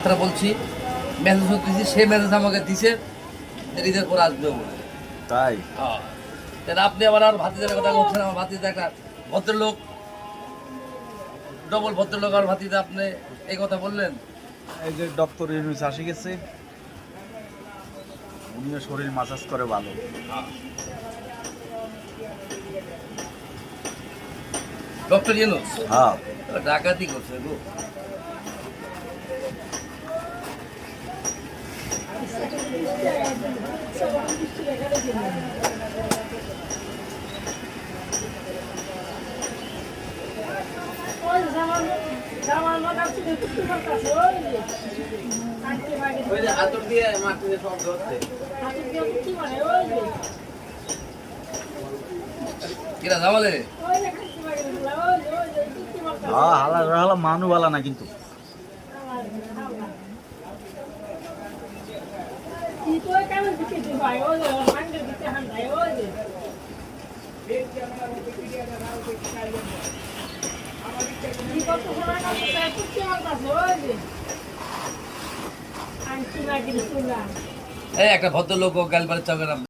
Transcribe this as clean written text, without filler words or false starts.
তারা বলছি মেসেজ দিচ্ছি, সেই মেসেজ আমাকে দিছে ঈদের পর আসবে বলে। তাই তাহলে আপনি আবার আর ভাতিজার কথা বলছেন। আমার ভাতিজা একটা ভদ্রলোক, ডবল ভদ্রলোক। আর ভাতিজা আপনি এই কথা বললেন। এই যে ডক্টর ইউনুস আসে গেছে, উনিও শরীর মাসাজ করে ভালো। ডক্টর ইউনুস হ্যাঁ ডাকাতি করছে গো। কিরা জামালে হ্যাঁ হালা হালা মানু বালা না কিন্তু এই একটা ভদ্রলোক গালবারের চকের